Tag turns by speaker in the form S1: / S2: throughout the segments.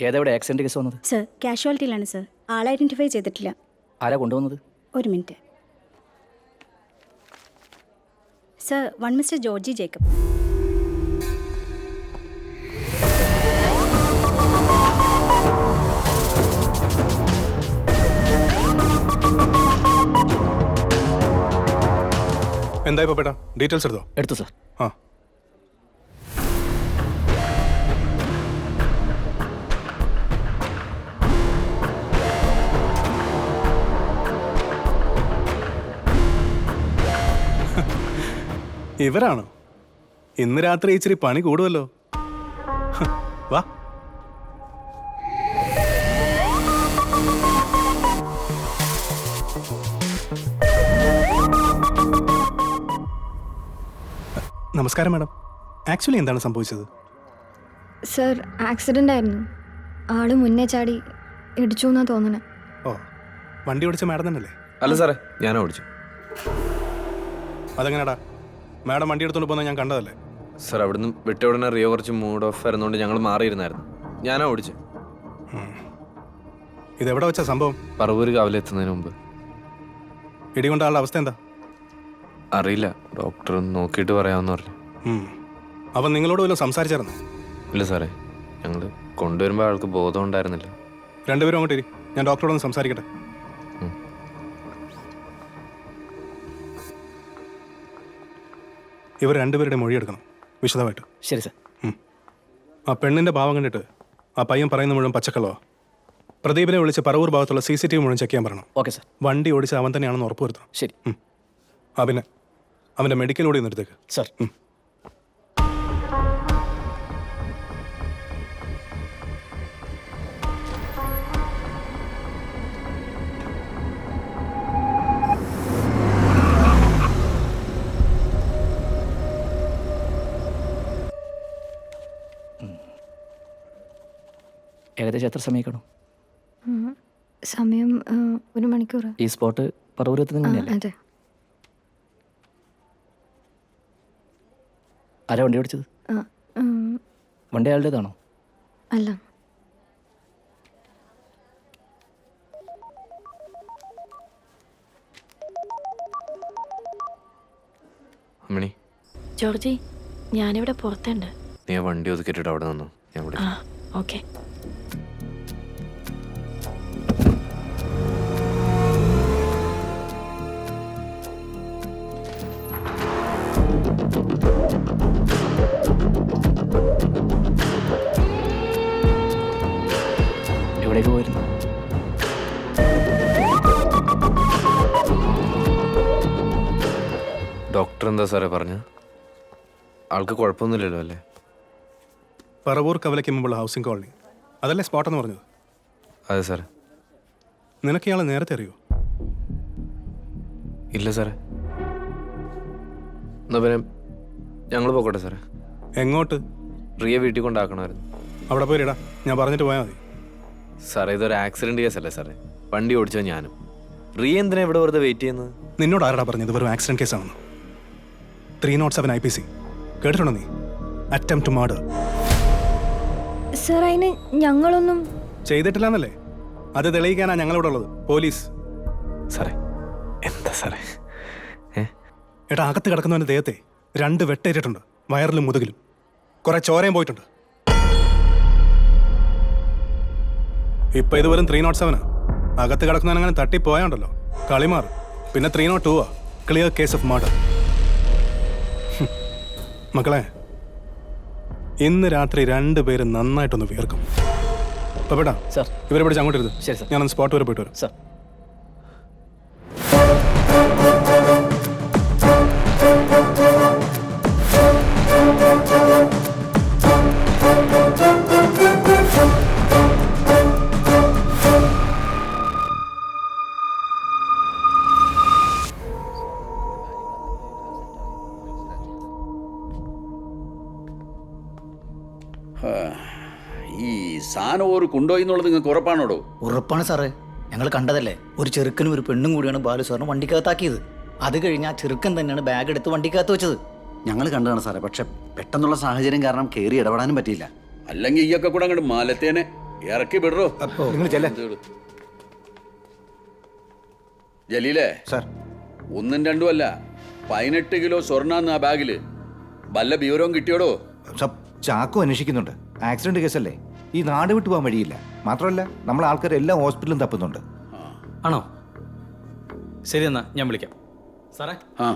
S1: ഏതെവിടെ accident case വന്നത്?
S2: Sir കാഷ്വാലിറ്റിയിലാണ് sir. ആൾ ഐഡന്റിഫൈ ചെയ്തിട്ടില്ല.
S1: ആരാ കൊണ്ടുവന്നത്?
S2: ഒരു minute sir. One mister Georgie Jacob.
S3: എന്തായി പേട്ടാ? ഡീറ്റെയിൽസ് എടുത്തോ?
S1: എടുത്തു സർ.
S3: ആ ഇവരാണോ? ഇന്ന് രാത്രി ഇച്ചിരി പണി കൂടുമല്ലോ. വാ. നമസ്കാരം മാഡം. ആക്ച്വലി എന്താണ് സംഭവിച്ചത്?
S4: സർ ആക്സിഡൻ്റ് ആയിരുന്നു. ആള് മുന്നേ ചാടി ഇടിച്ചു എന്നാ തോന്നണേ.
S3: ഓ, വണ്ടി ഓടിച്ച മാഡം തന്നെയല്ലേ?
S5: അല്ല സാറേ, ഞാനാ ഓടിച്ചു.
S3: അതെങ്ങനെയാടാ? മാഡം വണ്ടി എടുത്തോണ്ട് പോകുന്നത് ഞാൻ കണ്ടതല്ലേ?
S5: സാർ അവിടുന്ന് വിട്ട ഉടനെ റിയോ കുറച്ച് മൂഡ് ഓഫ് ആയിരുന്നോണ്ട് ഞങ്ങൾ മാറിയിരുന്നായിരുന്നു. ഞാനാ ഓടിച്ചു.
S3: ഇതെവിടെ വെച്ചാ സംഭവം?
S5: പറവൂര് കാവിലെത്തുന്നതിന് മുമ്പ്.
S3: ഇടികൊണ്ട ആളുടെ അവസ്ഥ എന്താ?
S5: അറിയില്ല, ഡോക്ടർ നോക്കിയിട്ട് പറയാമെന്ന് പറഞ്ഞു.
S3: അവൻ നിങ്ങളോട് വല്ലതും സംസാരിച്ചായിരുന്നു?
S5: ഇല്ല സാറേ, ഞങ്ങൾ കൊണ്ടുവരുമ്പോൾ ആൾക്ക് ബോധം ഉണ്ടായിരുന്നില്ല.
S3: രണ്ടുപേരും അങ്ങോട്ട് ഇരി, ഞാൻ ഡോക്ടറോടൊന്ന് സംസാരിക്കട്ടെ. ഇവർ രണ്ടുപേരുടെ മൊഴിയെടുക്കണം വിശദമായിട്ട്.
S1: ശരി സർ.
S3: ആ പെണ്ണിന്റെ ഭാവം കണ്ടിട്ട് ആ പയ്യൻ പറയുന്ന മുഴുവൻ പച്ചക്കള്ളോ. പ്രദീപിനെ വിളിച്ച് പറവൂർ ഭാഗത്തുള്ള CCTV മുഴുവൻ ചെക്ക് ചെയ്യാൻ പറയണം.
S1: Okay sir.
S3: വണ്ടി ഓടിച്ച് അവൻ തന്നെയാണെന്ന് ഉറപ്പുവരുത്തണം.
S1: ശരി.
S3: ആ പിന്നെ അവൻ്റെ മെഡിക്കൽ കൂടി നിർത്തേക്ക്.
S1: സർ. ഏകദേശം എത്ര സമയം കാണും?
S4: സമയം 1 മണിക്കൂർ.
S1: ഈ സ്പോട്ട് പറവൂരത്തിന് മുന്നല്ലേ?
S4: അതെ.
S1: ആരാ വണ്ടി ഓടിച്ചത്? വണ്ടി അയാളുടേതാണോ?
S4: അല്ല.
S5: അമ്മണി,
S6: ജോർജി, ഞാനിവിടെ പുറത്തുണ്ട്.
S5: നീ ആ വണ്ടി ഒതുക്കിയിട്ടിട്ട് അവിടെ നിന്നു. ഞാൻ ഇവിടെ.
S6: ആ ഓക്കെ.
S1: എവിടേക്ക് പോയിരുന്നു?
S5: ഡോക്ടർ എന്താ സാറേ പറഞ്ഞ? ആൾക്ക് കുഴപ്പമൊന്നുമില്ലല്ലോ അല്ലേ?
S3: പറവൂർ കവലയ്ക്ക് മുമ്പുള്ള ഹൗസിംഗ് കോളനി അതല്ലേ സ്പോട്ടെന്ന് പറഞ്ഞത്?
S5: അതെ സാറേ.
S3: നിനക്ക് ഇയാളെ നേരത്തെ അറിയോ?
S5: ഇല്ല സാറേ. എന്നാ പിന്നെ ഞങ്ങൾ പോക്കോട്ടെ സാറേ.
S3: എങ്ങോട്ട്?
S5: റിയ വീട്ടിൽ കൊണ്ടാക്കണമായിരുന്നു.
S3: അവിടെ പോയിടാ, ഞാൻ പറഞ്ഞിട്ട് പോയാൽ മതി.
S5: സാറേ, ഇതൊരു ആക്സിഡന്റ് കേസല്ലേ സാറേ? വണ്ടി ഓടിച്ചോ ഞാനും. റിയ എന്തിനാ ഇവിടെ വെറുതെ വെയിറ്റ് ചെയ്യുന്നത്?
S3: നിന്നോട് ആരാടാ പറഞ്ഞത് വെറും ആക്സിഡന്റ് കേസാണെന്ന്? 307 IPC കേട്ടിട്ടുണ്ടോ നീ? Attempt to murder.
S4: സർ അതിന് ഞങ്ങളൊന്നും
S3: ചെയ്തിട്ടില്ലെന്നല്ലേ? അത് തെളിയിക്കാനാ ഞങ്ങളിവിടെ ഉള്ളത്, പോലീസ്.
S5: സാറേ എന്താ സാറേ?
S3: ഏട്ടാ, അകത്ത് കിടക്കുന്നവൻ്റെ ദേഹത്തെ 2 വെട്ടേറ്റിട്ടുണ്ട്, വയറിലും മുതുകിലും. കുറെ ചോരയും പോയിട്ടുണ്ട്. ഇപ്പൊ ഇത് വെറും 307. അകത്ത് കിടക്കുന്നവനങ്ങനെ തട്ടിപ്പോയാണ്ടല്ലോ കളിമാർ. പിന്നെ 302 ക്ലിയർ കേസ് ഓഫ് മർഡർ. മക്കളെ, ഇന്ന് രാത്രി 2 പേര് നന്നായിട്ടൊന്ന് വിയർക്കും. അപ്പൊ പേട്ടാ
S1: സർ,
S3: ഇവരെ പിടിച്ച് അങ്ങോട്ട് ഇരുത്.
S1: ശരി സർ.
S3: ഞാനൊന്ന് സ്പോട്ട് വരെ പോയിട്ട് വരാം.
S1: സർ.
S7: ഈ സാധനം ഒരു കൊണ്ടുപോയി എന്നുള്ളത് നിങ്ങൾക്ക് ഉറപ്പാണോടോ?
S8: ഉറപ്പാണ് സാറേ, ഞങ്ങൾ കണ്ടതല്ലേ. ഒരു ചെറുക്കനും ഒരു പെണ്ണും കൂടിയാണ് ബാലു സാറിന് വണ്ടിക്കകത്താക്കിയത്. അത് കഴിഞ്ഞ് ആ ചെറുക്കൻ തന്നെയാണ് ബാഗ് എടുത്ത് വണ്ടിക്കകത്ത് വെച്ചത്.
S9: ഞങ്ങൾ കണ്ടതാണ് സാറേ, പക്ഷെ പെട്ടെന്നുള്ള സാഹചര്യം കാരണം കയറി ഇടപെടാനും പറ്റിയില്ല.
S7: അല്ലെങ്കിൽ ഈയൊക്കെ കൂടെ അങ്ങോട്ട് മാലത്തേനെ. ഇറക്കി വിടറോ
S9: നിങ്ങൾ ചെല്ലേ
S7: ജലീലേ
S9: സാർ.
S7: ഒന്നും രണ്ടും അല്ല 18 കിലോ സ്വർണ്ണാന്ന് ആ ബാഗില് വല്ല വിവരവും കിട്ടിയോടോ?
S9: ചാക്കോ അന്വേഷിക്കുന്നുണ്ട്. ആക്സിഡന്റ് കേസല്ലേ, ഈ നാട് വിട്ടു പോകാൻ വഴിയില്ല. മാത്രമല്ല നമ്മൾ ആൾക്കാർ എല്ലാ ഹോസ്പിറ്റലും തപ്പുന്നുണ്ട്.
S10: ആണോ? ശരി എന്നാ ഞാൻ വിളിക്കാം. സാറേ
S7: ആ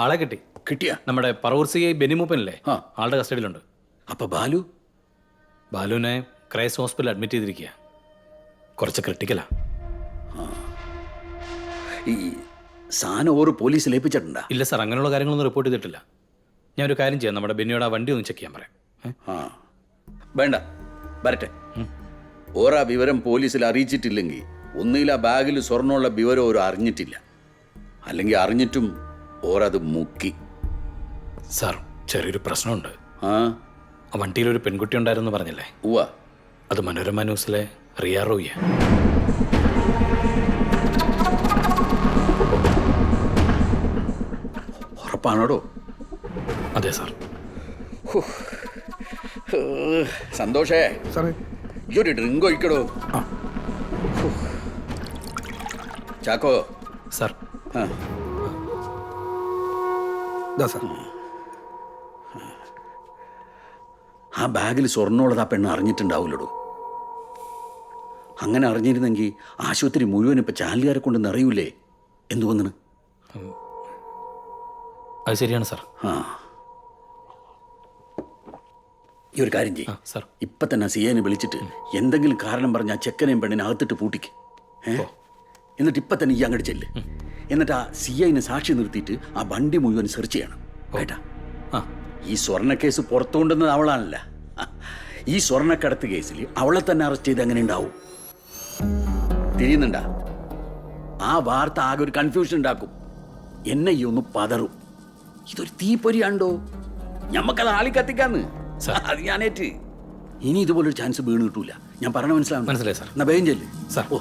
S10: ആളെ കിട്ടി.
S7: കിട്ടിയ
S10: നമ്മുടെ പറവൂർ CI ബെന്നിമൂപ്പനല്ലേ,
S7: ആ.
S10: ആളുടെ കസ്റ്റഡിയിലുണ്ട്.
S7: അപ്പൊ ബാലു
S10: ബാലുവിനെ ക്രൈസ്റ്റ് ഹോസ്പിറ്റലിൽ അഡ്മിറ്റ് ചെയ്തിരിക്കുക. കുറച്ച് ക്രിട്ടിക്കലാ.
S7: ഈ സാധനം ഓരോ പോലീസിൽ ഏൽപ്പിച്ചിട്ടുണ്ടാ?
S10: ഇല്ല സാർ, അങ്ങനെയുള്ള കാര്യങ്ങളൊന്നും റിപ്പോർട്ട് ചെയ്തിട്ടില്ല. ഞാൻ ഒരു കാര്യം ചെയ്യാം, നമ്മുടെ ബെന്നിയോട് ആ വണ്ടി ഒന്ന് ചെക്ക് ചെയ്യാൻ പറയാം.
S7: ആ വേണ്ട, വരട്ടെ. ഓരാ വിവരം പോലീസിൽ അറിയിച്ചിട്ടില്ലെങ്കിൽ ഒന്നുകിൽ ആ ബാഗിൽ സ്വർണ്ണമുള്ള വിവരം ഓരോ അറിഞ്ഞിട്ടില്ല, അല്ലെങ്കിൽ അറിഞ്ഞിട്ടും ഓരത് മുക്കി.
S10: സാർ ചെറിയൊരു പ്രശ്നമുണ്ട്.
S7: ആ
S10: ആ വണ്ടിയിൽ ഒരു പെൺകുട്ടി ഉണ്ടായിരുന്നു പറഞ്ഞില്ലേ?
S7: ഉവ്വ.
S10: അത് മനോരമ ന്യൂസിലെ റിയ റോയിയ.
S7: ഉറപ്പാണോടോ?
S10: അതെ സാർ.
S7: സന്തോഷേ, ഈ ഒരു ഡ്രിങ്ക് ഒഴിക്കടോ. ചാക്കോ
S10: സാർ.
S7: ആ ആ ബാഗിൽ സ്വർണ്ണമുള്ളത് ആ പെണ്ണ് അറിഞ്ഞിട്ടുണ്ടാവില്ലടോ. അങ്ങനെ അറിഞ്ഞിരുന്നെങ്കിൽ ആശുപത്രി മുഴുവൻ ഇപ്പൊ ചാനലുകാരെ കൊണ്ട് നിറയൂലേ? എന്തു വന്നിന്?
S10: അത് ശരിയാണ് സാർ.
S7: ആ ഈ ഒരു കാര്യം ചെയ്യും
S10: സാർ.
S7: ഇപ്പൊ തന്നെ സിഐനെ വിളിച്ചിട്ട് എന്തെങ്കിലും കാരണം പറഞ്ഞ് ആ ചെക്കനെയും പെണ്ണിനെ അകത്തിട്ട് പൂട്ടിക്ക്. എന്നിട്ട് ഇപ്പൊ തന്നെ ഈ അങ്ങോട്ട് ചെല്ല്. എന്നിട്ട് ആ സിഐനെ സാക്ഷി നിർത്തിയിട്ട് ആ വണ്ടി മുഴുവൻ സെർച്ച് ചെയ്യണം കേട്ടാ. ഈ സ്വർണ്ണ കേസ് പുറത്തു കൊണ്ടുവന്നത് അവളാണല്ല. ഈ സ്വർണ്ണക്കടത്ത് കേസിൽ അവളെ തന്നെ അറസ്റ്റ് ചെയ്ത് എങ്ങനെ ഉണ്ടാവും? തിരിയുന്നുണ്ടാ? ആ വാർത്ത ആകെ ഒരു കൺഫ്യൂഷൻ ഉണ്ടാക്കും. എന്നെ ഈ ഒന്ന് പതറും. ഇതൊരു തീപ്പൊരിയാണ്ടോ, ഞമ്മക്കത് ആളി കത്തിക്കാന്ന്. അത് ഞാനേറ്റ്. ഇനി ഇതുപോലൊരു ചാൻസ് വീണ് കിട്ടൂല. ഞാൻ പറഞ്ഞ മനസ്സിലാവും.
S10: മനസ്സിലായി സാർ.
S7: എന്നാ വേഗം ചെല്ല്
S10: സാർ.
S7: ഓ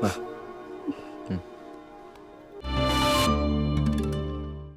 S5: ആ